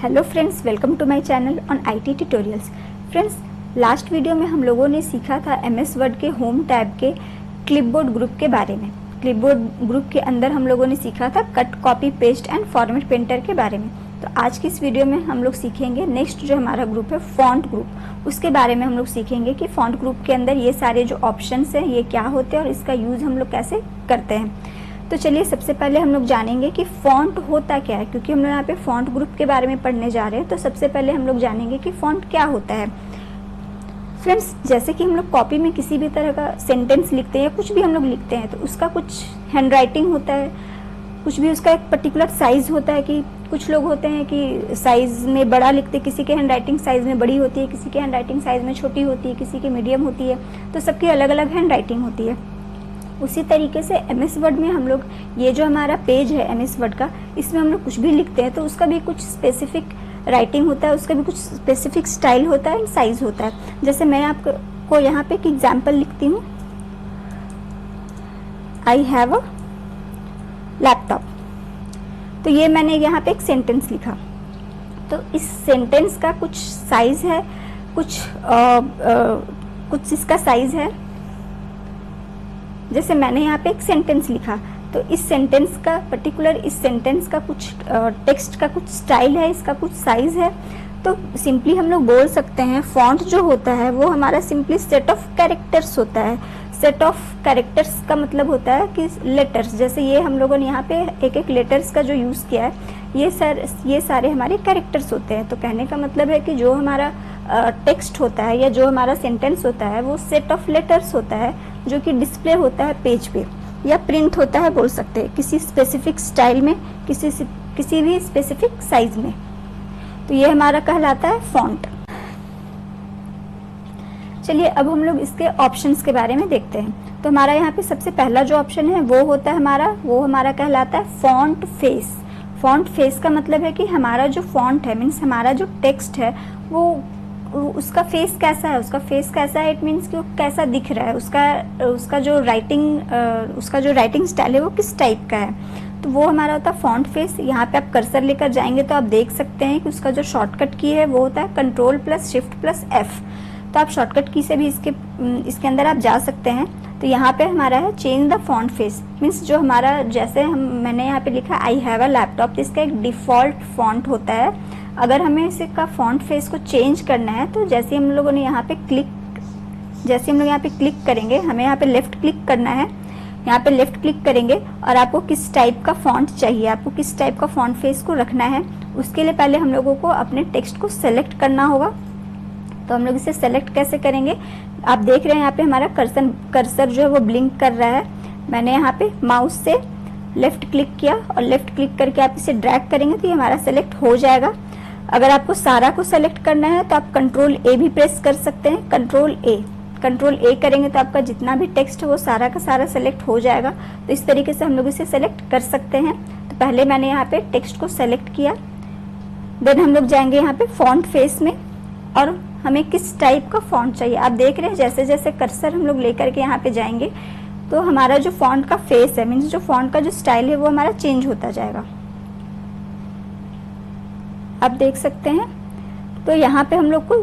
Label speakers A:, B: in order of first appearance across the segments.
A: Hello friends, welcome to my channel on IT tutorials. Friends, last video में हम लोगों ने सीखा था एमएस वर्ड के होम टैब के क्लिपबोर्ड ग्रुप के बारे में। क्लिपबोर्ड ग्रुप के अंदर हम लोगों ने सीखा था cut, copy, paste and format painter के बारे में। तो आज की इस वीडियो में हम लोग सीखेंगे नेक्स्ट जो हमारा ग्रुप है फॉन्ट ग्रुप, उसके बारे में हम लोग सीखेंगे कि फॉन्ट ग्रुप के अंदर ये सारे जो ऑप्शंस हैं ये क्या होते हैं और इसका यूज़ हम लोग कैसे करते हैं। तो चलिए सबसे पहले हम लोग जानेंगे कि फ़ॉन्ट होता क्या है, क्योंकि हम लोग यहाँ पे फ़ॉन्ट ग्रुप के बारे में पढ़ने जा रहे हैं। तो सबसे पहले हम लोग जानेंगे कि फ़ॉन्ट क्या होता है। फ्रेंड्स, जैसे कि हम लोग कॉपी में किसी भी तरह का सेंटेंस लिखते हैं या कुछ भी हम लोग लिखते हैं तो उसका कुछ हैंड राइटिंग होता है, कुछ भी उसका एक पर्टिकुलर साइज़ होता है। कि कुछ लोग होते हैं कि साइज़ में बड़ा लिखते हैं, किसी के हैंड राइटिंग साइज़ में बड़ी होती है, किसी के हैंड राइटिंग साइज़ में छोटी होती है, किसी की मीडियम होती है। तो सबकी अलग अलग हैंड राइटिंग होती है। उसी तरीके से एमएस वर्ड में हम लोग ये जो हमारा पेज है एमएस वर्ड का, इसमें हम लोग कुछ भी लिखते हैं तो उसका भी कुछ स्पेसिफिक राइटिंग होता है, उसका भी कुछ स्पेसिफिक स्टाइल होता है, साइज होता है। जैसे मैं आपको यहाँ पे एक एग्जांपल लिखती हूँ, आई हैव अ लैपटॉप। तो ये मैंने यहाँ पे एक सेंटेंस लिखा। तो इस सेंटेंस का कुछ साइज है, कुछ इसका साइज है। जैसे मैंने यहाँ पे एक सेंटेंस लिखा तो इस सेंटेंस का पर्टिकुलर, इस सेंटेंस का कुछ टेक्स्ट का कुछ स्टाइल है, इसका कुछ साइज है। तो सिंपली हम लोग बोल सकते हैं फॉन्ट जो होता है वो हमारा सिंपली सेट ऑफ कैरेक्टर्स होता है। सेट ऑफ कैरेक्टर्स का मतलब होता है कि लेटर्स, जैसे ये हम लोगों ने यहाँ पे एक एक लेटर्स का जो यूज़ किया है, ये सारे हमारे कैरेक्टर्स होते हैं। तो कहने का मतलब है कि जो हमारा टेक्स्ट होता है या जो हमारा सेंटेंस होता है वो सेट ऑफ लेटर्स होता है जो कि डिस्प्ले होता है पेज पे या प्रिंट होता है, बोल सकते हैं, किसी स्पेसिफिक स्टाइल में, किसी भी स्पेसिफिक साइज में। तो ये हमारा कहलाता है फॉन्ट। चलिए अब हम लोग इसके ऑप्शंस के बारे में देखते हैं। तो हमारा यहाँ पे सबसे पहला जो ऑप्शन है वो होता है वो हमारा कहलाता है फॉन्ट फेस। फॉन्ट फेस का मतलब है कि हमारा जो फॉन्ट है, मीन्स हमारा जो टेक्स्ट है वो उसका फेस कैसा है, उसका फेस कैसा है, इट मीन्स कि वो कैसा दिख रहा है, उसका जो राइटिंग स्टाइल है वो किस टाइप का है। तो वो हमारा होता है फॉन्ट फेस। यहाँ पे आप कर्सर लेकर जाएंगे तो आप देख सकते हैं कि उसका जो शॉर्टकट की है वो होता है Ctrl+Shift+F। तो आप शॉर्टकट की से भी इसके अंदर आप जा सकते हैं। तो यहाँ पे हमारा है change the font face, means जो हमारा, जैसे मैंने यहाँ पे लिखा आई हैव अ लैपटॉप, तो इसका एक डिफ़ॉल्ट फॉन्ट होता है। अगर हमें इसका फॉन्ट फेस को चेंज करना है तो जैसे हम लोग यहाँ पे क्लिक करेंगे, हमें यहाँ पे लेफ़्ट क्लिक करना है। यहाँ पे लेफ़्ट क्लिक करेंगे और आपको किस टाइप का फॉन्ट चाहिए, आपको किस टाइप का फॉन्ट फेस को रखना है, उसके लिए पहले हम लोगों को अपने टेक्स्ट को सेलेक्ट करना होगा। तो हम लोग इसे सेलेक्ट कैसे करेंगे, आप देख रहे हैं यहाँ पे हमारा कर्सर जो है वो ब्लिंक कर रहा है। मैंने यहाँ पे माउस से लेफ़्ट क्लिक किया और लेफ़्ट क्लिक करके आप इसे ड्रैग करेंगे तो ये हमारा सेलेक्ट हो जाएगा। अगर आपको सारा को सेलेक्ट करना है तो आप Ctrl+A भी प्रेस कर सकते हैं। Ctrl+A करेंगे तो आपका जितना भी टेक्स्ट है वो सारा का सारा सेलेक्ट हो जाएगा। तो इस तरीके से हम लोग इसे सेलेक्ट कर सकते हैं। तो पहले मैंने यहाँ पे टेक्स्ट को सेलेक्ट किया, देन हम लोग जाएंगे यहाँ पे फॉन्ट फेस में और हमें किस टाइप का फॉन्ट चाहिए। आप देख रहे हैं जैसे जैसे कर्सर हम लोग लेकर के यहाँ पे जाएंगे तो हमारा जो फॉन्ट का फेस है, मीन्स जो फॉन्ट का जो स्टाइल है वो हमारा चेंज होता जाएगा, आप देख सकते हैं। तो यहाँ पे हम लोग को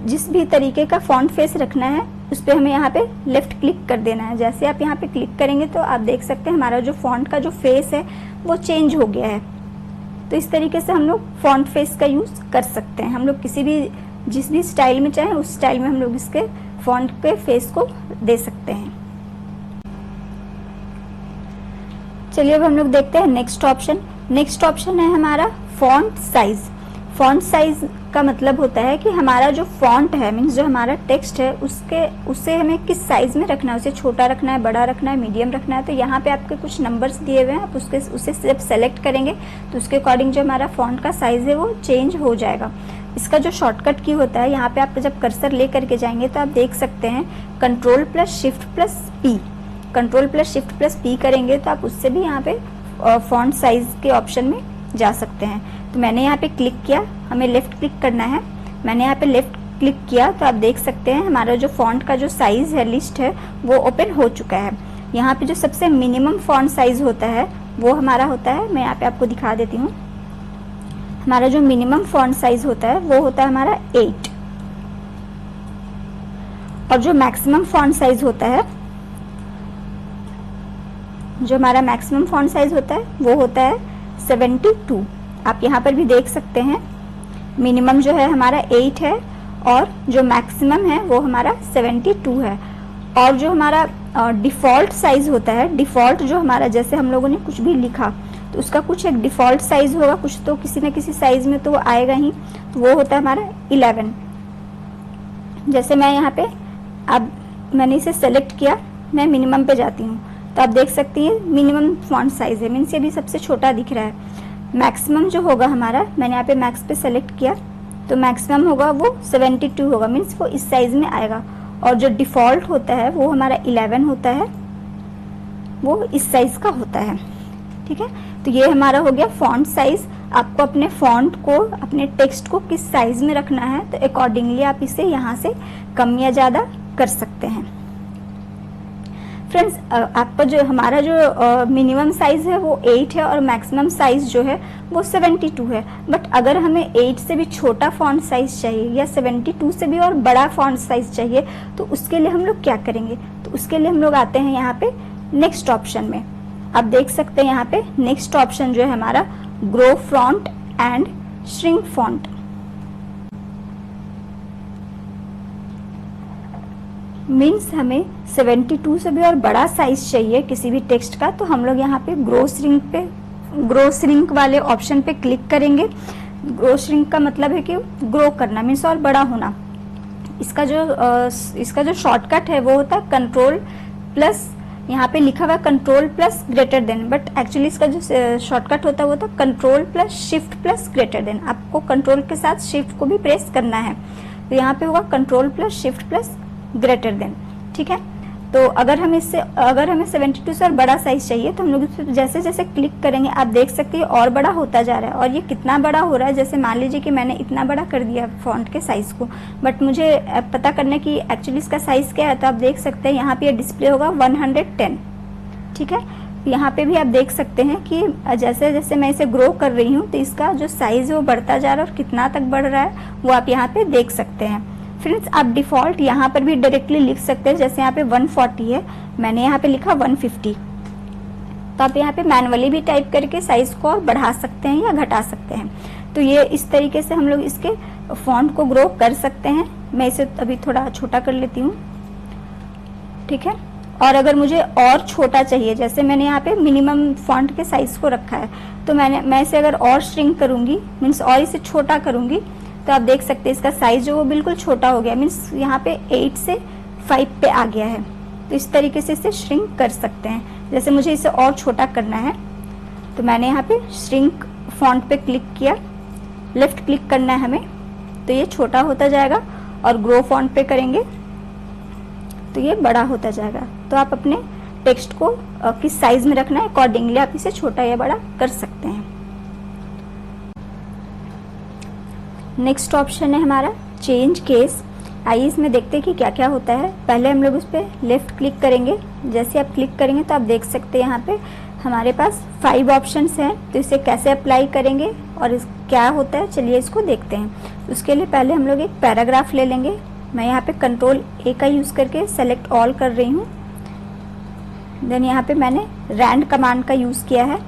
A: जिस भी तरीके का फॉन्ट फेस रखना है उस पर हमें यहाँ पे लेफ़्ट क्लिक कर देना है। जैसे आप यहाँ पे क्लिक करेंगे तो आप देख सकते हैं हमारा जो फॉन्ट का जो फेस है वो चेंज हो गया है। तो इस तरीके से हम लोग फॉन्ट फेस का यूज़ कर सकते हैं। हम लोग जिस भी स्टाइल में चाहें उस स्टाइल में हम लोग इसके फॉन्ट के फेस को दे सकते हैं। चलिए अब हम लोग देखते हैं नेक्स्ट ऑप्शन है हमारा फॉन्ट साइज। फॉन्ट साइज का मतलब होता है कि हमारा जो फॉन्ट है, मीन्स जो हमारा टेक्स्ट है उसे हमें किस साइज में रखना है, उसे छोटा रखना है, बड़ा रखना है, मीडियम रखना है। तो यहाँ पे आपके कुछ नंबर्स दिए हुए हैं, आप उसे जब सेलेक्ट करेंगे तो उसके अकॉर्डिंग जो हमारा फॉन्ट का साइज है वो चेंज हो जाएगा। इसका जो शॉर्टकट की होता है, यहाँ पे आप जब कर्सर ले करके जाएंगे तो आप देख सकते हैं Ctrl+Shift+P करेंगे तो आप उससे भी यहाँ पे फॉन्ट साइज के ऑप्शन में जा सकते हैं। तो मैंने यहाँ पे क्लिक किया, हमें लेफ़्ट क्लिक करना है, मैंने यहाँ पे लेफ़्ट क्लिक किया तो आप देख सकते हैं हमारा जो फॉन्ट का जो साइज़ है, लिस्ट है, वो ओपन हो चुका है। यहाँ पे जो सबसे मिनिमम फॉन्ट साइज़ होता है वो हमारा होता है, मैं यहाँ पे आपको दिखा देती हूँ। हमारा जो मिनिमम फॉन्ट साइज होता है वो होता है हमारा 8, और जो मैक्सिमम फॉन्ट साइज होता है, जो हमारा मैक्सिमम फॉन्ट साइज होता है वो होता है 72। आप यहाँ पर भी देख सकते हैं, मिनिमम जो है हमारा 8 है और जो मैक्सिमम है वो हमारा 72 है। और जो हमारा डिफ़ॉल्ट साइज होता है, डिफ़ॉल्ट जो हमारा, जैसे हम लोगों ने कुछ भी लिखा तो उसका कुछ एक डिफ़ॉल्ट साइज होगा, कुछ तो किसी न किसी साइज में तो वो आएगा ही, तो वो होता है हमारा 11। जैसे मैं यहाँ पे, अब मैंने इसे सेलेक्ट किया, मैं मिनिमम पे जाती हूँ तो आप देख सकती हैं मिनिमम फॉन्ट साइज है, मीन्स ये भी सबसे छोटा दिख रहा है। मैक्सिमम जो होगा हमारा, मैंने यहाँ पे मैक्स पे सेलेक्ट किया तो मैक्सिमम होगा वो 72 होगा, मीन्स वो इस साइज में आएगा। और जो डिफ़ॉल्ट होता है वो हमारा 11 होता है, वो इस साइज का होता है। ठीक है, तो ये हमारा हो गया फॉन्ट साइज। आपको अपने फॉन्ट को, अपने टेक्स्ट को किस साइज में रखना है तो अकॉर्डिंगली आप इसे यहाँ से कम या ज़्यादा कर सकते हैं। फ्रेंड्स, आपका जो हमारा जो मिनिमम साइज है वो 8 है और मैक्सिमम साइज जो है वो 72 है। बट अगर हमें 8 से भी छोटा फॉन्ट साइज चाहिए या 72 से भी और बड़ा फॉन्ट साइज चाहिए तो उसके लिए हम लोग क्या करेंगे, तो उसके लिए हम लोग आते हैं यहाँ पे नेक्स्ट ऑप्शन में। आप देख सकते हैं यहाँ पे नेक्स्ट ऑप्शन जो है हमारा grow font and shrink font. Means हमें 72 से भी और बड़ा साइज चाहिए किसी भी टेक्स्ट का, तो हम लोग यहाँ पे ग्रो श्रिंक वाले ऑप्शन पे क्लिक करेंगे। ग्रो श्रिंक का मतलब है कि ग्रो करना, मीन्स और बड़ा होना। इसका जो शॉर्टकट है वो होता है कंट्रोल प्लस, यहाँ पे लिखा हुआ है control plus greater than, but actually इसका जो शॉर्टकट होता है वो होता है control plus shift plus greater than. आपको कंट्रोल के साथ शिफ्ट को भी प्रेस करना है, तो यहाँ पे होगा control plus shift plus greater than. ठीक है, तो अगर हमें 72 से और बड़ा साइज चाहिए तो हम लोग इस पर जैसे जैसे क्लिक करेंगे आप देख सकते हैं और बड़ा होता जा रहा है। और ये कितना बड़ा हो रहा है, जैसे मान लीजिए कि मैंने इतना बड़ा कर दिया फॉन्ट के साइज को, बट मुझे पता करने की एक्चुअली इसका साइज क्या है, तो आप देख सकते हैं यहाँ पे डिस्प्ले होगा 110। ठीक है, यहाँ पे भी आप देख सकते हैं कि जैसे जैसे मैं इसे ग्रो कर रही हूँ तो इसका जो साइज है वो बढ़ता जा रहा है और कितना तक बढ़ रहा है वो आप यहाँ पे देख सकते हैं। फ्रेंड्स, आप डिफ़ॉल्ट यहाँ पर भी डायरेक्टली लिख सकते हैं, जैसे यहाँ पे 140 है, मैंने यहाँ पे लिखा 150, तो आप यहाँ पे मैनुअली भी टाइप करके साइज को और बढ़ा सकते हैं या घटा सकते हैं। तो ये इस तरीके से हम लोग इसके फॉन्ट को ग्रो कर सकते हैं। मैं इसे अभी थोड़ा छोटा कर लेती हूँ। ठीक है, और अगर मुझे और छोटा चाहिए, जैसे मैंने यहाँ पे मिनिमम फॉन्ट के साइज को रखा है, तो मैं इसे अगर और श्रिंक करूँगी, मीन्स और इसे छोटा करूँगी, तो आप देख सकते हैं इसका साइज जो वो बिल्कुल छोटा हो गया, मीन्स यहाँ पे 8 से 5 पे आ गया है। तो इस तरीके से इसे श्रिंक कर सकते हैं। जैसे मुझे इसे और छोटा करना है तो मैंने यहाँ पे श्रिंक फॉन्ट पे क्लिक किया, लेफ्ट क्लिक करना है हमें, तो ये छोटा होता जाएगा, और ग्रो फॉन्ट पे करेंगे तो ये बड़ा होता जाएगा। तो आप अपने टेक्स्ट को किस साइज में रखना है अकॉर्डिंगली आप इसे छोटा या बड़ा कर सकते हैं। नेक्स्ट ऑप्शन है हमारा चेंज केस। आइए इसमें देखते हैं कि क्या क्या होता है। पहले हम लोग उस पर लेफ्ट क्लिक करेंगे। जैसे आप क्लिक करेंगे तो आप देख सकते हैं यहाँ पे हमारे पास 5 ऑप्शंस हैं। तो इसे कैसे अप्लाई करेंगे और क्या होता है, चलिए इसको देखते हैं। उसके लिए पहले हम लोग एक पैराग्राफ ले लेंगे। मैं यहाँ पे कंट्रोल ए का यूज़ करके सेलेक्ट ऑल कर रही हूँ। देन यहाँ पे मैंने रैंड कमांड का यूज़ किया है।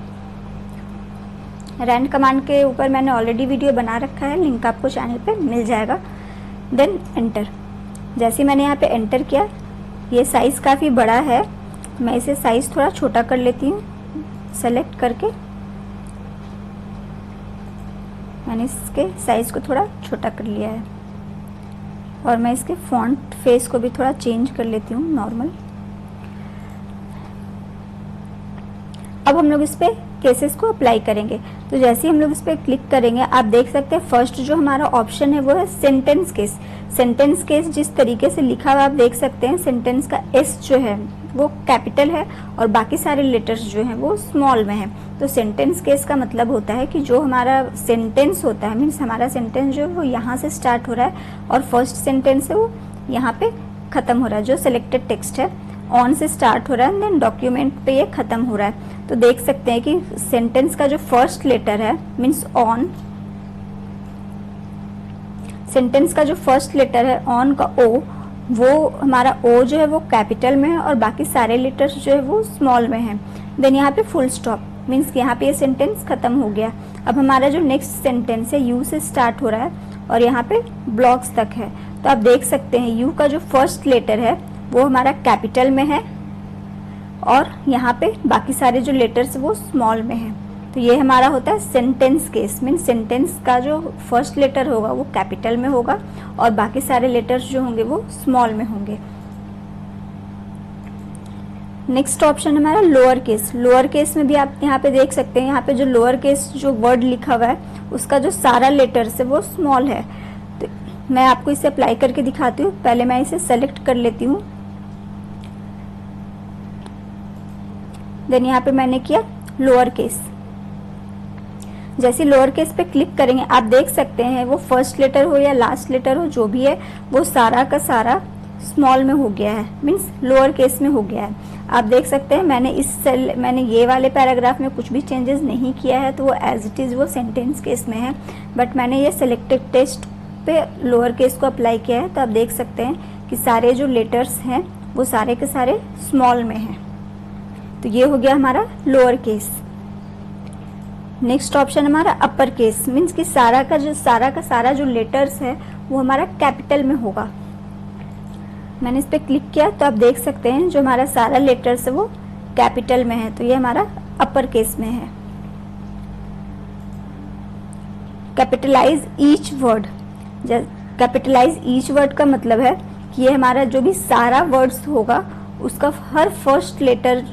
A: रैंड कमांड के ऊपर मैंने ऑलरेडी वीडियो बना रखा है, लिंक आपको चैनल पे मिल जाएगा। Then enter. जैसे मैंने यहाँ पे एंटर किया, ये साइज़ काफ़ी बड़ा है, मैं इसे साइज़ थोड़ा छोटा कर लेती हूँ। सेलेक्ट करके मैंने इसके साइज़ को थोड़ा छोटा कर लिया है, और मैं इसके फॉन्ट फेस को भी थोड़ा चेंज कर लेती हूँ नॉर्मल। अब हम लोग इस पर केसेस को अप्लाई करेंगे। तो जैसे ही हम लोग इस पर क्लिक करेंगे आप देख सकते हैं फर्स्ट जो हमारा ऑप्शन है वो है सेंटेंस केस। सेंटेंस केस जिस तरीके से लिखा हुआ आप देख सकते हैं, सेंटेंस का एस जो है वो कैपिटल है और बाकी सारे लेटर्स जो हैं वो स्मॉल में है। तो सेंटेंस केस का मतलब होता है कि जो हमारा सेंटेंस होता है, मीन्स हमारा सेंटेंस जो है वो यहाँ से स्टार्ट हो रहा है और फर्स्ट सेंटेंस है वो यहाँ पे ख़त्म हो रहा है। जो सिलेक्टेड टेक्स्ट है ऑन से स्टार्ट हो रहा है, देन डॉक्यूमेंट पे ये ख़त्म हो रहा है। तो देख सकते हैं कि सेंटेंस का जो फर्स्ट लेटर है मीन्स ऑन, सेंटेंस का जो फर्स्ट लेटर है ऑन का ओ, वो हमारा ओ जो है वो कैपिटल में है और बाकी सारे लेटर्स जो है वो स्मॉल में है। देन यहाँ पे फुल स्टॉप, मीन्स यहाँ पे ये सेंटेंस खत्म हो गया। अब हमारा जो नेक्स्ट सेंटेंस है यू से स्टार्ट हो रहा है और यहाँ पे ब्लॉक्स तक है। तो आप देख सकते हैं यू का जो फर्स्ट लेटर है वो हमारा कैपिटल में है और यहाँ पे बाकी सारे जो लेटर्स वो स्मॉल में है। तो ये हमारा होता है सेंटेंस केस, मीन्स सेंटेंस का जो फर्स्ट लेटर होगा वो कैपिटल में होगा और बाकी सारे लेटर्स जो होंगे वो स्मॉल में होंगे। नेक्स्ट ऑप्शन हमारा लोअर केस। लोअर केस में भी आप यहाँ पे देख सकते हैं, यहाँ पे जो लोअर केस जो वर्ड लिखा हुआ है उसका जो सारा लेटर्स है वो स्मॉल है। तो मैं आपको इसे अप्लाई करके दिखाती हूँ। पहले मैं इसे सेलेक्ट कर लेती हूँ, देन यहाँ पे मैंने किया लोअर केस। जैसे लोअर केस पे क्लिक करेंगे आप देख सकते हैं वो फर्स्ट लेटर हो या लास्ट लेटर हो जो भी है वो सारा का सारा स्मॉल में हो गया है, मीन्स लोअर केस में हो गया है। आप देख सकते हैं मैंने ये वाले पैराग्राफ में कुछ भी चेंजेस नहीं किया है, तो वो एज इट इज़ वो सेंटेंस केस में है, बट मैंने ये सेलेक्टेड टेक्स्ट पे लोअर केस को अप्लाई किया है। तो आप देख सकते हैं कि सारे जो लेटर्स हैं वो सारे के सारे स्मॉल में हैं। तो ये हो गया हमारा लोअर केस। नेक्स्ट ऑप्शन हमारा अपर केस, मीन्स कि सारा का सारा जो लेटर्स है वो हमारा कैपिटल में होगा। मैंने इस पर क्लिक किया तो आप देख सकते हैं जो हमारा सारा लेटर्स है वो कैपिटल में है, तो ये हमारा अपर केस में है। Capitalize each word. Capitalize each word का मतलब है कि ये हमारा जो भी सारा वर्ड्स होगा उसका हर फर्स्ट लेटर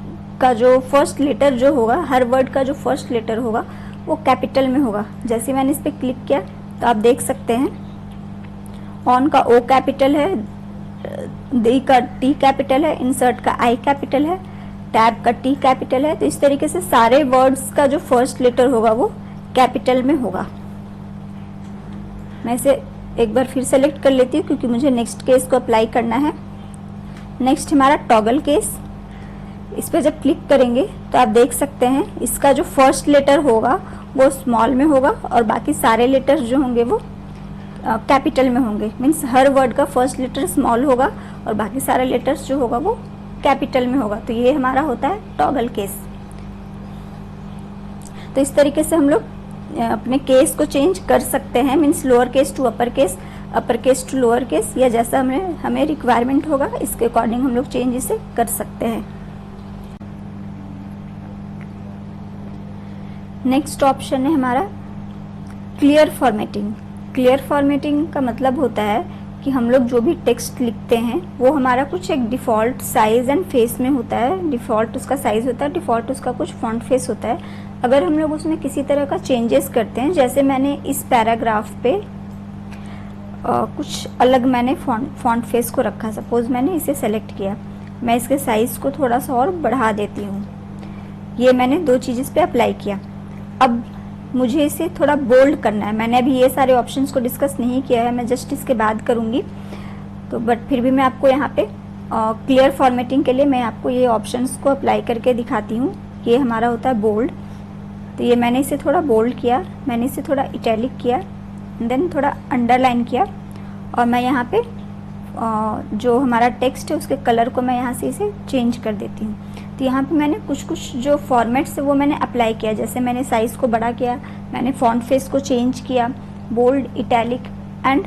A: का जो फर्स्ट लेटर जो होगा, हर वर्ड का जो फर्स्ट लेटर होगा वो कैपिटल में होगा। जैसे मैंने इस पर क्लिक किया तो आप देख सकते हैं ऑन का ओ कैपिटल है, डी का टी कैपिटल है, इंसर्ट का आई कैपिटल है, टैब का टी कैपिटल है। तो इस तरीके से सारे वर्ड्स का जो फर्स्ट लेटर होगा वो कैपिटल में होगा। मैं इसे एक बार फिर सेलेक्ट कर लेती हूँ क्योंकि मुझे नेक्स्ट केस को अप्लाई करना है। नेक्स्ट हमारा टॉगल केस। इस पर जब क्लिक करेंगे तो आप देख सकते हैं इसका जो फर्स्ट लेटर होगा वो स्मॉल में होगा और बाकी सारे लेटर्स जो होंगे वो कैपिटल में होंगे, मीन्स हर वर्ड का फर्स्ट लेटर स्मॉल होगा और बाकी सारे लेटर्स जो होगा वो कैपिटल में होगा। तो ये हमारा होता है टॉगल केस। तो इस तरीके से हम लोग अपने केस को चेंज कर सकते हैं, means lower case to upper case, upper case to lower case, या जैसा हमें रिक्वायरमेंट होगा इसके अकॉर्डिंग हम लोग चेंज इसे कर सकते हैं। नेक्स्ट ऑप्शन है हमारा क्लियर फॉर्मेटिंग। क्लियर फॉर्मेटिंग का मतलब होता है कि हम लोग जो भी टेक्स्ट लिखते हैं वो हमारा कुछ एक डिफ़ॉल्ट साइज़ एंड फेस में होता है। डिफ़ॉल्ट उसका साइज़ होता है, डिफ़ॉल्ट उसका कुछ फॉन्ट फेस होता है। अगर हम लोग उसमें किसी तरह का चेंजेस करते हैं, जैसे मैंने इस पैराग्राफ पे कुछ अलग मैंने फॉन्ट फेस को रखा, सपोज मैंने इसे सेलेक्ट किया, मैं इसके साइज़ को थोड़ा सा और बढ़ा देती हूँ। ये मैंने दो चीज़ पे अप्लाई किया। अब मुझे इसे थोड़ा बोल्ड करना है। मैंने अभी ये सारे ऑप्शंस को डिस्कस नहीं किया है, मैं जस्ट इसके बाद करूँगी। तो बट फिर भी मैं आपको यहाँ पे क्लियर फॉर्मेटिंग के लिए मैं आपको ये ऑप्शंस को अप्लाई करके दिखाती हूँ। ये हमारा होता है बोल्ड। तो ये मैंने इसे थोड़ा बोल्ड किया, मैंने इसे थोड़ा इटैलिक किया, देन थोड़ा अंडरलाइन किया और मैं यहाँ पे जो हमारा टेक्स्ट है उसके कलर को मैं यहाँ से इसे चेंज कर देती हूँ। तो यहाँ पे मैंने कुछ जो फॉर्मेट्स है वो मैंने अप्लाई किया। जैसे मैंने साइज़ को बड़ा किया, मैंने फॉन्ट फेस को चेंज किया, बोल्ड, इटैलिक एंड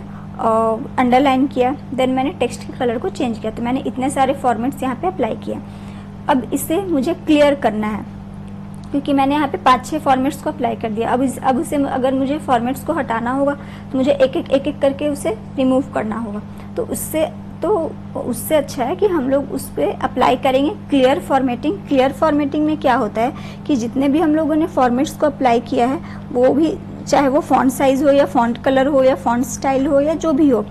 A: अंडरलाइन किया, देन मैंने टेक्स्ट के कलर को चेंज किया। तो मैंने इतने सारे फॉर्मेट्स यहाँ पे अप्लाई किया। अब इसे मुझे क्लियर करना है क्योंकि मैंने यहाँ पे 5-6 फॉर्मेट्स को अप्लाई कर दिया। अब उसे अगर मुझे फॉर्मेट्स को हटाना होगा तो मुझे एक एक करके उसे रिमूव करना होगा। तो उससे अच्छा है कि हम लोग उस पर अप्लाई करेंगे क्लियर फॉर्मेटिंग। क्लियर फॉर्मेटिंग में क्या होता है कि जितने भी हम लोगों ने फॉर्मेट्स को अप्लाई किया है वो भी, चाहे वो फॉन्ट साइज़ हो या फॉन्ट कलर हो या फॉन्ट स्टाइल हो या जो भी हो,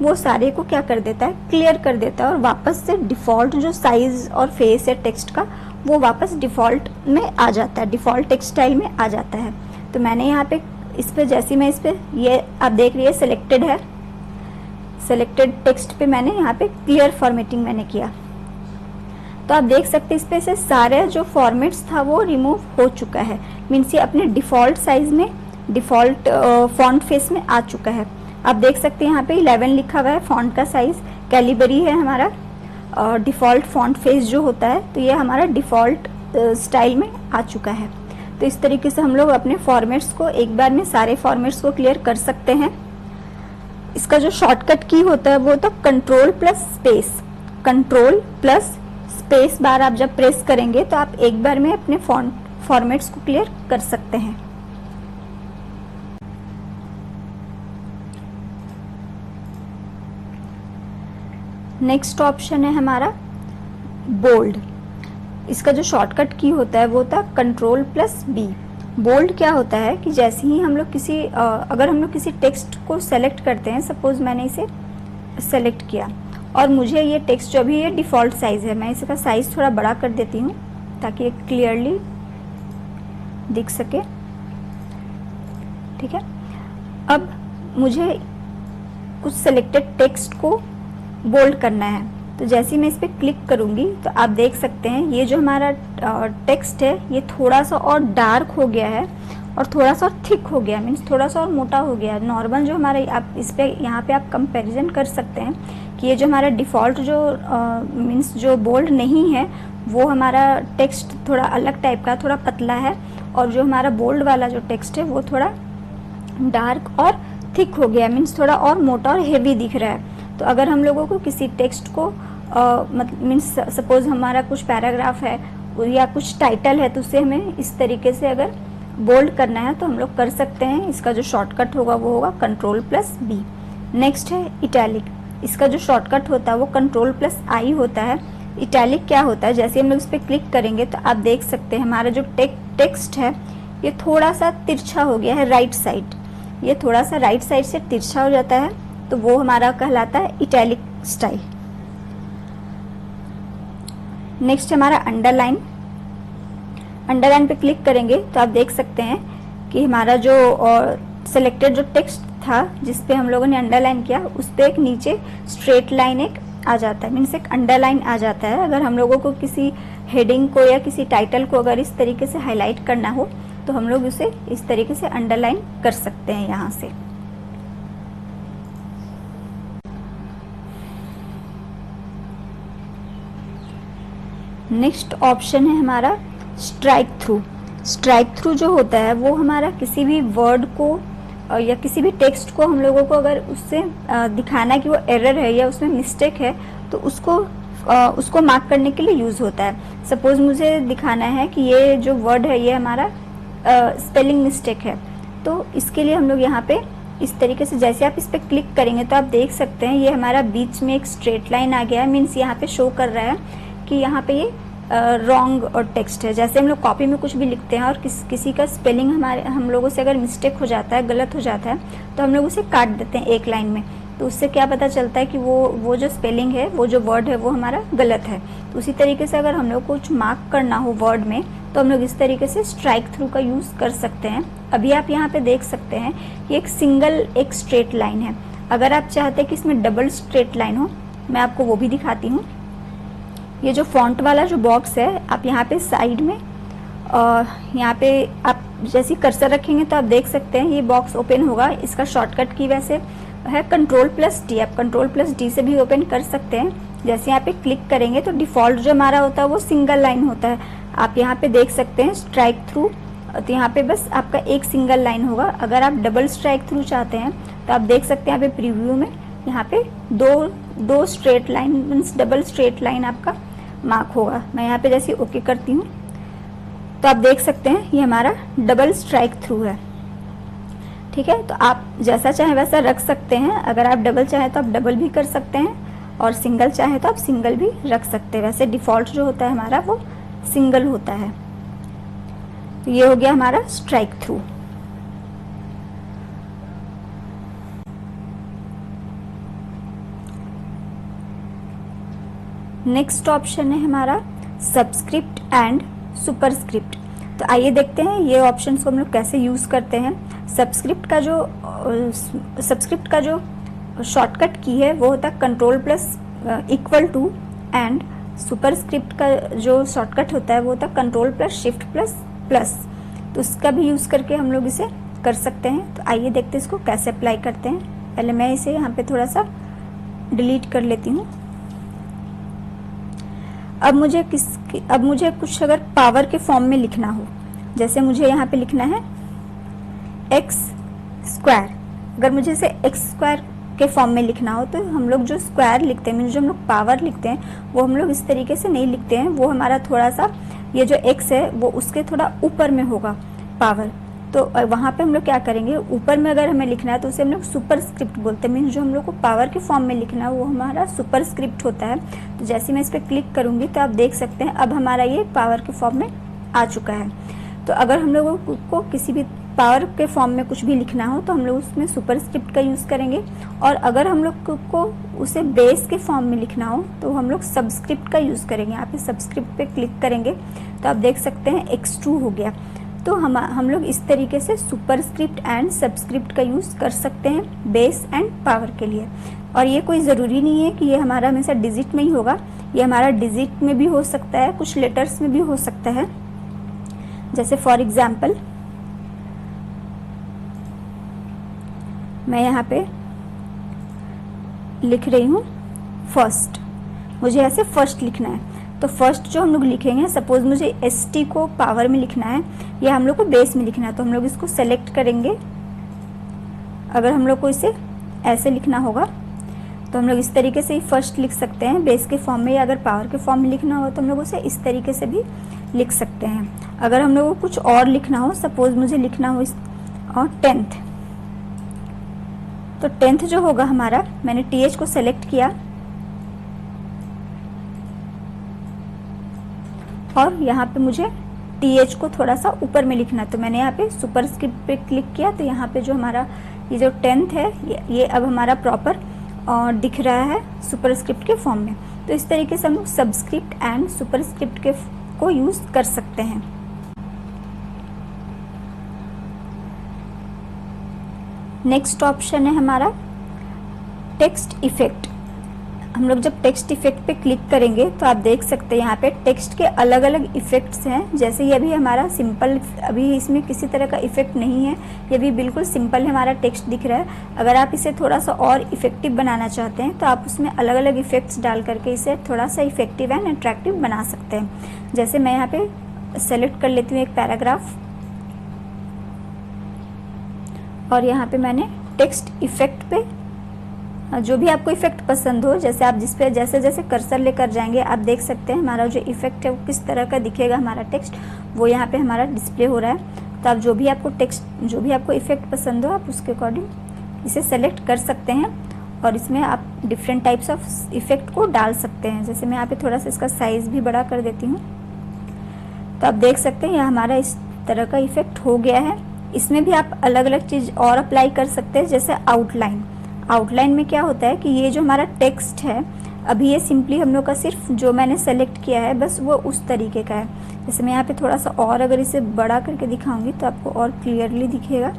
A: वो सारे को क्या कर देता है, क्लियर कर देता है और वापस से डिफ़ॉल्ट जो साइज़ और फेस है टेक्स्ट का वो वापस डिफ़ॉल्ट में आ जाता है, डिफ़ॉल्ट टेक्स्ट स्टाइल में आ जाता है। तो मैंने यहाँ पे इस पर जैसे मैं इस पर ये आप देख रही है सिलेक्टेड है, सेलेक्टेड टेक्स्ट पे मैंने यहाँ पे क्लियर फॉर्मेटिंग मैंने किया। तो आप देख सकते हैं इस पे से सारे जो फॉर्मेट्स था वो रिमूव हो चुका है, मीन्स ये अपने डिफ़ॉल्ट साइज़ में, डिफ़ॉल्ट फॉन्ट फेस में आ चुका है। आप देख सकते हैं यहाँ पे 11 लिखा हुआ है। फॉन्ट का साइज कैलिबरी है हमारा, और डिफ़ॉल्ट फॉन्ट फेस जो होता है, तो ये हमारा डिफ़ॉल्ट स्टाइल में आ चुका है। तो इस तरीके से हम लोग अपने फॉर्मेट्स को एक बार में सारे फॉर्मेट्स को क्लियर कर सकते हैं। इसका जो शॉर्टकट की होता है वो होता है control plus space. Control plus space bar आप जब प्रेस करेंगे तो आप एक बार में अपने फॉर्मेट्स को क्लियर कर सकते हैं। नेक्स्ट ऑप्शन है हमारा बोल्ड। इसका जो शॉर्टकट की होता है वो होता है कंट्रोल प्लस बी। बोल्ड क्या होता है कि जैसे ही हम लोग अगर हम लोग किसी टेक्स्ट को सेलेक्ट करते हैं, सपोज मैंने इसे सेलेक्ट किया और मुझे ये टेक्स्ट जो अभी ये डिफ़ॉल्ट साइज़ है, मैं इसका साइज़ थोड़ा बड़ा कर देती हूँ ताकि ये क्लियरली दिख सके। ठीक है, अब मुझे कुछ सेलेक्टेड टेक्स्ट को बोल्ड करना है, तो जैसे ही मैं इस पर क्लिक करूँगी तो आप देख सकते हैं ये जो हमारा टेक्स्ट है ये थोड़ा सा और डार्क हो गया है और थोड़ा सा और थिक हो गया, मीन्स थोड़ा सा और मोटा हो गया है। नॉर्मल जो हमारा आप इस पे यहाँ पे आप कंपैरिजन कर सकते हैं कि ये जो हमारा डिफ़ॉल्ट जो मीन्स जो बोल्ड नहीं है वो हमारा टेक्स्ट थोड़ा अलग टाइप का, थोड़ा पतला है, और जो हमारा बोल्ड वाला जो टेक्स्ट है वो थोड़ा डार्क और थिक हो गया, मीन्स थोड़ा और मोटा और हेवी दिख रहा है। तो अगर हम लोगों को किसी टेक्स्ट को मीन्स सपोज हमारा कुछ पैराग्राफ है या कुछ टाइटल है तो उसे हमें इस तरीके से अगर बोल्ड करना है तो हम लोग कर सकते हैं। इसका जो शॉर्टकट होगा वो होगा कंट्रोल प्लस बी। नेक्स्ट है इटैलिक। इसका जो शॉर्टकट होता है वो कंट्रोल प्लस आई होता है। इटैलिक क्या होता है, जैसे हम लोग इस पर क्लिक करेंगे तो आप देख सकते हैं हमारा जो टेक्स्ट है ये थोड़ा सा तिरछा हो गया है राइट साइड, ये थोड़ा सा राइट साइड से तिरछा हो जाता है, तो वो हमारा कहलाता है इटैलिक स्टाइल। नेक्स्ट हमारा अंडरलाइन। अंडरलाइन पे क्लिक करेंगे तो आप देख सकते हैं कि हमारा जो सिलेक्टेड जो टेक्स्ट था जिस पे हम लोगों ने अंडरलाइन किया उस पे एक नीचे स्ट्रेट लाइन एक आ जाता है, मीन्स एक अंडरलाइन आ जाता है। अगर हम लोगों को किसी हेडिंग को या किसी टाइटल को अगर इस तरीके से हाईलाइट करना हो तो हम लोग उसे इस तरीके से अंडरलाइन कर सकते हैं यहाँ से। नेक्स्ट ऑप्शन है हमारा स्ट्राइक थ्रू। स्ट्राइक थ्रू जो होता है वो हमारा किसी भी वर्ड को या किसी भी टेक्स्ट को हम लोगों को अगर उससे दिखाना कि वो एरर है या उसमें मिस्टेक है तो उसको मार्क करने के लिए यूज़ होता है। सपोज मुझे दिखाना है कि ये जो वर्ड है ये हमारा स्पेलिंग मिस्टेक है, तो इसके लिए हम लोग यहाँ पे इस तरीके से जैसे आप इस पर क्लिक करेंगे तो आप देख सकते हैं ये हमारा बीच में एक स्ट्रेट लाइन आ गया है, मीन्स यहाँ पे शो कर रहा है कि यहाँ पे ये रॉन्ग और टेक्स्ट है। जैसे हम लोग कॉपी में कुछ भी लिखते हैं और किसी का स्पेलिंग हम लोगों से अगर मिस्टेक हो जाता है, गलत हो जाता है, तो हम लोग उसे काट देते हैं एक लाइन में, तो उससे क्या पता चलता है कि वो जो स्पेलिंग है, वो जो वर्ड है वो हमारा गलत है। तो उसी तरीके से अगर हम लोग कुछ मार्क करना हो वर्ड में तो हम लोग इस तरीके से स्ट्राइक थ्रू का यूज़ कर सकते हैं। अभी आप यहाँ पे देख सकते हैं कि एक स्ट्रेट लाइन है। अगर आप चाहते हैं कि इसमें डबल स्ट्रेट लाइन हो, मैं आपको वो भी दिखाती हूँ। ये जो फॉन्ट वाला जो बॉक्स है, आप यहाँ पे साइड में यहाँ पे आप जैसे कर्सर रखेंगे तो आप देख सकते हैं ये बॉक्स ओपन होगा। इसका शॉर्टकट की वैसे है कंट्रोल प्लस डी। आप कंट्रोल प्लस डी से भी ओपन कर सकते हैं। जैसे यहाँ पे क्लिक करेंगे तो डिफ़ॉल्ट जो हमारा होता है वो सिंगल लाइन होता है। आप यहाँ पे देख सकते हैं स्ट्राइक थ्रू, तो यहाँ पे बस आपका एक सिंगल लाइन होगा। अगर आप डबल स्ट्राइक थ्रू चाहते हैं तो आप देख सकते हैं यहाँ पे प्रीव्यू में यहाँ पे दो straight line means double straight line आपका मार्क होगा। मैं यहाँ पे जैसे ओके करती हूँ तो आप देख सकते हैं ये हमारा डबल स्ट्राइक थ्रू है। ठीक है, तो आप जैसा चाहें वैसा रख सकते हैं। अगर आप डबल चाहें तो आप डबल भी कर सकते हैं और सिंगल चाहें तो आप सिंगल भी रख सकते हैं। वैसे डिफ़ॉल्ट जो होता है हमारा वो सिंगल होता है। तो ये हो गया हमारा स्ट्राइक थ्रू। नेक्स्ट ऑप्शन है हमारा सबस्क्रिप्ट एंड सुपरस्क्रिप्ट। तो आइए देखते हैं ये ऑप्शंस को हम लोग कैसे यूज़ करते हैं। सबस्क्रिप्ट का जो शॉर्टकट की है वो होता है control plus equal to, and superscript का जो शॉर्टकट होता है वो होता है control plus shift plus plus. तो उसका भी यूज़ करके हम लोग इसे कर सकते हैं। तो आइए देखते हैं इसको कैसे अप्लाई करते हैं। पहले मैं इसे यहाँ पे थोड़ा सा डिलीट कर लेती हूँ। अब मुझे कुछ अगर पावर के फॉर्म में लिखना हो, जैसे मुझे यहाँ पे लिखना है एक्स स्क्वायर। अगर मुझे इसे एक्स स्क्वायर के फॉर्म में लिखना हो तो हम लोग जो स्क्वायर लिखते हैं, जो हम लोग पावर लिखते हैं, वो हम लोग इस तरीके से नहीं लिखते हैं। वो हमारा थोड़ा सा, ये जो एक्स है वो उसके थोड़ा ऊपर में होगा पावर। तो वहाँ पे हम लोग क्या करेंगे, ऊपर में अगर हमें लिखना है तो उसे हम लोग सुपर स्क्रिप्ट बोलते हैं। मीन्स जो हम लोग को पावर के फॉर्म में लिखना है वो हमारा सुपर स्क्रिप्ट होता है। तो जैसे मैं इस पर क्लिक करूँगी तो आप देख सकते हैं अब हमारा ये पावर के फॉर्म में आ चुका है। तो अगर हम लोगों को किसी भी पावर के फॉर्म में कुछ भी लिखना हो तो हम लोग उसमें सुपर स्क्रिप्ट का यूज़ करेंगे, और अगर हम लोग को उसे बेस के फॉर्म में लिखना हो तो हम लोग सबस्क्रिप्ट का यूज़ करेंगे। यहाँ पे सबस्क्रिप्ट पे क्लिक करेंगे तो आप देख सकते हैं x2 हो गया। तो हम लोग इस तरीके से सुपर स्क्रिप्ट एंड सबस्क्रिप्ट का यूज़ कर सकते हैं बेस एंड पावर के लिए। और ये कोई ज़रूरी नहीं है कि ये हमारा हमेशा डिजिट में ही होगा, ये हमारा डिजिट में भी हो सकता है, कुछ लेटर्स में भी हो सकता है। जैसे फॉर एग्जाम्पल मैं यहाँ पे लिख रही हूँ फर्स्ट, मुझे ऐसे फर्स्ट लिखना है। तो फर्स्ट जो हम लोग लिखेंगे, सपोज मुझे ST को पावर में लिखना है या हम लोग को बेस में लिखना है, तो हम लोग इसको सेलेक्ट करेंगे। अगर हम लोग को इसे ऐसे लिखना होगा तो हम लोग इस तरीके से ही फर्स्ट लिख सकते हैं बेस के फॉर्म में, या अगर पावर के फॉर्म में लिखना हो तो हम लोग उसे इस तरीके से भी लिख सकते हैं। अगर हम लोग को कुछ और लिखना हो, सपोज मुझे लिखना हो और 10th, तो 10th जो होगा हमारा, मैंने TH को सेलेक्ट किया और यहाँ पे मुझे TH को थोड़ा सा ऊपर में लिखना है, तो मैंने यहाँ पे सुपर स्क्रिप्ट पे क्लिक किया। तो यहाँ पे जो हमारा ये जो 10th है ये अब हमारा प्रॉपर दिख रहा है सुपर स्क्रिप्ट के फॉर्म में। तो इस तरीके से हम लोग सबस्क्रिप्ट एंड सुपर स्क्रिप्ट को यूज़ कर सकते हैं। नेक्स्ट ऑप्शन है हमारा टेक्स्ट इफेक्ट। हम लोग जब टेक्स्ट इफेक्ट पे क्लिक करेंगे तो आप देख सकते हैं यहाँ पे टेक्स्ट के अलग अलग इफेक्ट्स हैं। जैसे ये अभी हमारा सिंपल, अभी इसमें किसी तरह का इफेक्ट नहीं है, ये भी बिल्कुल सिंपल है, हमारा टेक्स्ट दिख रहा है। अगर आप इसे थोड़ा सा और इफेक्टिव बनाना चाहते हैं तो आप उसमें अलग अलग इफेक्ट्स डाल करके इसे थोड़ा सा इफेक्टिव एंड अट्रैक्टिव बना सकते हैं। जैसे मैं यहाँ पे सेलेक्ट कर लेती हूँ एक पैराग्राफ, और यहाँ पे मैंने टेक्स्ट इफेक्ट पे जो भी आपको इफेक्ट पसंद हो, जैसे आप जिस पे जैसे जैसे कर्सर लेकर जाएंगे आप देख सकते हैं हमारा जो इफेक्ट है वो किस तरह का दिखेगा। हमारा टेक्स्ट वो यहाँ पे हमारा डिस्प्ले हो रहा है। तो आप जो भी आपको इफेक्ट पसंद हो आप उसके अकॉर्डिंग इसे सेलेक्ट कर सकते हैं, और इसमें आप डिफरेंट टाइप्स ऑफ इफेक्ट को डाल सकते हैं। जैसे मैं यहाँ पे थोड़ा सा इसका साइज़ भी बड़ा कर देती हूँ, तो आप देख सकते हैं यह हमारा इस तरह का इफेक्ट हो गया है। इसमें भी आप अलग अलग चीज़ और अप्लाई कर सकते हैं, जैसे आउटलाइन में क्या होता है कि ये जो हमारा टेक्स्ट है अभी ये सिंपली हम लोग का सिर्फ जो मैंने सेलेक्ट किया है बस वो उस तरीके का है। जैसे मैं यहाँ पे थोड़ा सा और अगर इसे बड़ा करके दिखाऊंगी तो आपको और क्लियरली दिखेगा।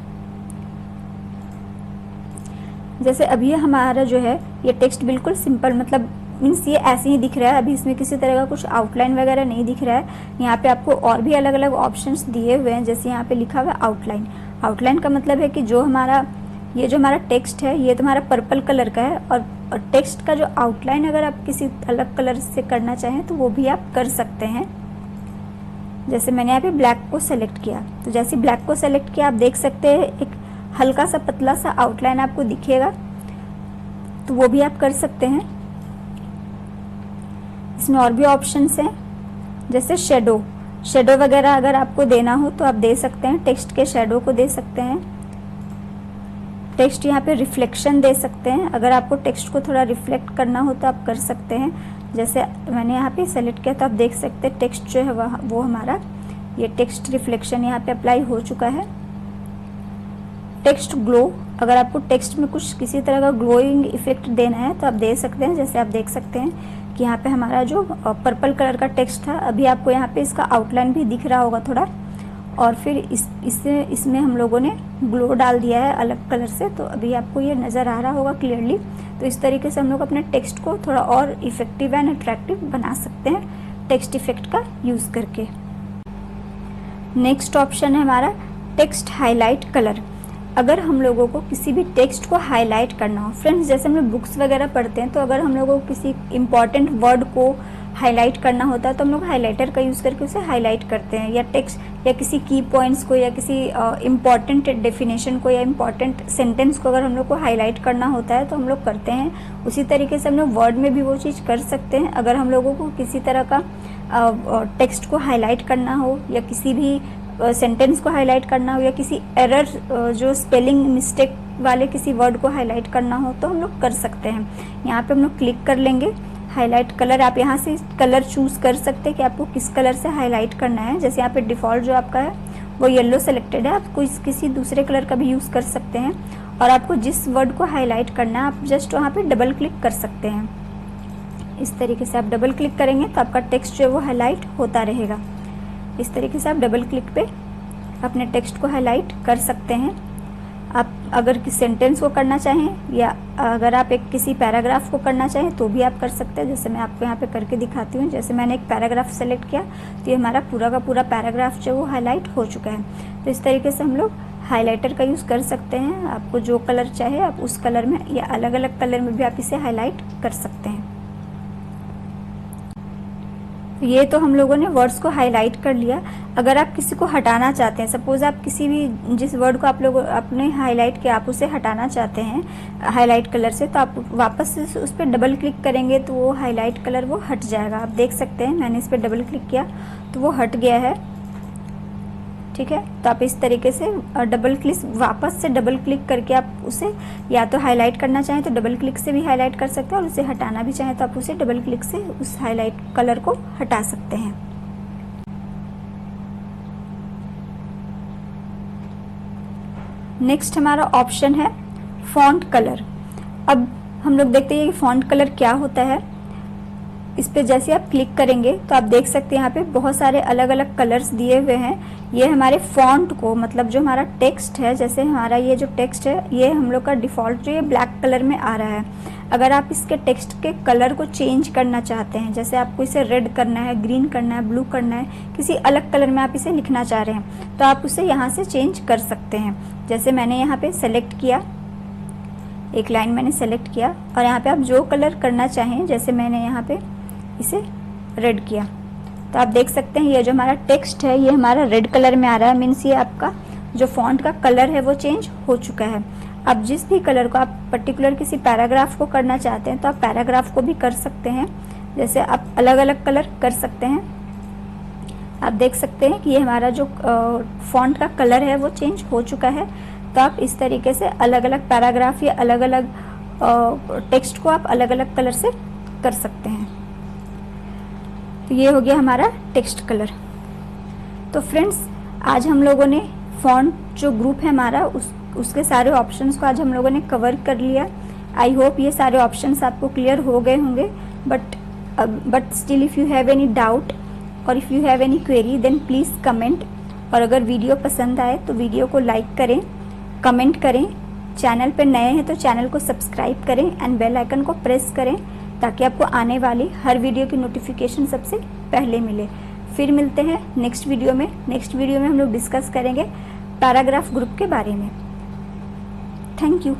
A: जैसे अभी हमारा जो है ये टेक्स्ट बिल्कुल सिंपल, मतलब मीन्स ये ऐसे ही दिख रहा है, अभी इसमें किसी तरह का कुछ आउटलाइन वगैरह नहीं दिख रहा है। यहाँ पे आपको और भी अलग अलग ऑप्शंस दिए हुए हैं, जैसे यहाँ पे लिखा हुआ है आउटलाइन का मतलब है कि जो हमारा टेक्स्ट है ये तुम्हारा पर्पल कलर का है, और टेक्स्ट का जो आउटलाइन अगर आप किसी अलग कलर से करना चाहें तो वो भी आप कर सकते हैं। जैसे मैंने यहाँ पे ब्लैक को सेलेक्ट किया, तो जैसे ब्लैक को सेलेक्ट किया आप देख सकते हैं एक हल्का सा पतला सा आउटलाइन आपको दिखेगा, तो वो भी आप कर सकते हैं। इसमें और भी ऑप्शंस हैं, जैसे शेडो वगैरह अगर आपको देना हो तो आप दे सकते हैं, टेक्स्ट के शेडो को दे सकते हैं। टेक्स्ट यहाँ पे रिफ्लेक्शन दे सकते हैं, अगर आपको टेक्स्ट को थोड़ा रिफ्लेक्ट करना हो तो आप कर सकते हैं। जैसे मैंने यहाँ पे सेलेक्ट किया तो आप देख सकते हैं टेक्स्ट जो है वो हमारा ये टेक्स्ट रिफ्लेक्शन यहाँ पे अप्लाई हो चुका है। टेक्स्ट ग्लो, अगर आपको टेक्स्ट में कुछ किसी तरह का ग्लोइंग इफेक्ट देना है तो आप दे सकते हैं। जैसे आप देख सकते हैं कि यहाँ पे हमारा जो पर्पल कलर का टेक्स्ट था अभी आपको यहाँ पे इसका आउटलाइन भी दिख रहा होगा थोड़ा, और फिर इसमें हम लोगों ने ग्लो डाल दिया है अलग कलर से, तो अभी आपको ये नज़र आ रहा होगा क्लियरली। तो इस तरीके से हम लोग अपने टेक्स्ट को थोड़ा और इफेक्टिव एंड अट्रैक्टिव बना सकते हैं टेक्स्ट इफेक्ट का यूज़ करके। नेक्स्ट ऑप्शन है हमारा टेक्स्ट हाईलाइट कलर। अगर हम लोगों को किसी भी टेक्स्ट को हाईलाइट करना हो, फ्रेंड्स जैसे हम लोग बुक्स वगैरह पढ़ते हैं तो अगर हम लोगों को किसी इम्पॉर्टेंट वर्ड को हाईलाइट करना होता है तो हम लोग हाईलाइटर का यूज़ करके उसे हाईलाइट करते हैं, या टेक्स्ट या किसी की पॉइंट्स को या किसी इम्पॉर्टेंट डेफिनेशन को या इम्पॉर्टेंट सेंटेंस को अगर हम लोग को हाईलाइट करना होता है तो हम लोग करते हैं। उसी तरीके से हम लोग वर्ड में भी वो चीज़ कर सकते हैं। अगर हम लोगों को किसी तरह का टेक्स्ट को हाईलाइट करना हो या किसी भी सेंटेंस को हाईलाइट करना हो या किसी एरर जो स्पेलिंग मिस्टेक वाले किसी वर्ड को हाईलाइट करना हो तो हम लोग कर सकते हैं। यहाँ पे हम लोग क्लिक कर लेंगे हाईलाइट कलर। आप यहाँ से कलर चूज़ कर सकते हैं कि आपको किस कलर से हाईलाइट करना है। जैसे यहाँ पे डिफ़ॉल्ट जो आपका है वो येलो सेलेक्टेड है, आप किसी दूसरे कलर का भी यूज़ कर सकते हैं। और आपको जिस वर्ड को हाईलाइट करना है आप जस्ट वहाँ पे डबल क्लिक कर सकते हैं। इस तरीके से आप डबल क्लिक करेंगे तो आपका टेक्स्ट जो है वो हाईलाइट होता रहेगा। इस तरीके से आप डबल क्लिक पे अपने टेक्स्ट को हाईलाइट कर सकते हैं। आप अगर किसी सेंटेंस को करना चाहें या अगर आप एक किसी पैराग्राफ को करना चाहें तो भी आप कर सकते हैं। जैसे मैं आपको यहाँ पे करके दिखाती हूँ। जैसे मैंने एक पैराग्राफ सेलेक्ट किया तो ये हमारा पूरा का पूरा पैराग्राफ जो वो हाईलाइट हो चुका है। तो इस तरीके से हम लोग हाईलाइटर का यूज़ कर सकते हैं। आपको जो कलर चाहे आप उस कलर में या अलग अलग कलर में भी आप इसे हाईलाइट कर सकते हैं। ये तो हम लोगों ने वर्ड्स को हाईलाइट कर लिया। अगर आप किसी को हटाना चाहते हैं, सपोज आप किसी भी जिस वर्ड को आप लोग अपने हाईलाइट किया आप उसे हटाना चाहते हैं हाईलाइट कलर से, तो आप वापस से उस पर डबल क्लिक करेंगे तो वो हाईलाइट कलर वो हट जाएगा। आप देख सकते हैं मैंने इस पर डबल क्लिक किया तो वो हट गया है। ठीक है, तो आप इस तरीके से वापस से डबल क्लिक करके आप उसे या तो हाईलाइट करना चाहें तो डबल क्लिक से भी हाईलाइट कर सकते हैं और उसे हटाना भी चाहें तो आप उसे डबल क्लिक से उस हाईलाइट कलर को हटा सकते हैं। नेक्स्ट हमारा ऑप्शन है फॉन्ट कलर। अब हम लोग देखते हैं कि फॉन्ट कलर क्या होता है। इस पे जैसे आप क्लिक करेंगे तो आप देख सकते हैं यहाँ पे बहुत सारे अलग अलग कलर्स दिए हुए हैं। ये हमारे फॉन्ट को, मतलब जो हमारा टेक्स्ट है, जैसे हमारा ये जो टेक्स्ट है ये हम लोग का डिफ़ॉल्ट जो ये ब्लैक कलर में आ रहा है। अगर आप इसके टेक्स्ट के कलर को चेंज करना चाहते हैं, जैसे आपको इसे रेड करना है, ग्रीन करना है, ब्लू करना है, किसी अलग कलर में आप इसे लिखना चाह रहे हैं तो आप उसे यहाँ से चेंज कर सकते हैं। जैसे मैंने यहाँ पे सेलेक्ट किया, एक लाइन मैंने सेलेक्ट किया और यहाँ पे आप जो कलर करना चाहें, जैसे मैंने यहाँ पे इसे रेड किया तो आप देख सकते हैं ये जो हमारा टेक्स्ट है ये हमारा रेड कलर में आ रहा है। मीन्स ये आपका जो फॉन्ट का कलर है वो चेंज हो चुका है। अब जिस भी कलर को आप पर्टिकुलर किसी पैराग्राफ को करना चाहते हैं तो आप पैराग्राफ को भी कर सकते हैं। जैसे आप अलग अलग कलर कर सकते हैं। आप देख सकते हैं कि ये हमारा जो फॉन्ट का कलर है वो चेंज हो चुका है। तो आप इस तरीके से अलग अलग पैराग्राफ या अलग अलग टेक्स्ट को आप अलग अलग कलर से कर सकते हैं। तो ये हो गया हमारा टेक्स्ट कलर। तो फ्रेंड्स आज हम लोगों ने फॉन्ट जो ग्रुप है हमारा उसके सारे ऑप्शंस को आज हम लोगों ने कवर कर लिया। आई होप ये सारे ऑप्शंस आपको क्लियर हो गए होंगे। But still if you have any doubt और if you have any query then please comment. और अगर वीडियो पसंद आए तो वीडियो को लाइक करें, कमेंट करें। चैनल पर नए हैं तो चैनल को सब्सक्राइब करें एंड बेल आइकन को प्रेस करें ताकि आपको आने वाली हर वीडियो की नोटिफिकेशन सबसे पहले मिले। फिर मिलते हैं नेक्स्ट वीडियो में। नेक्स्ट वीडियो में हम लोग डिस्कस करेंगे पैराग्राफ ग्रुप के बारे में। Thank you.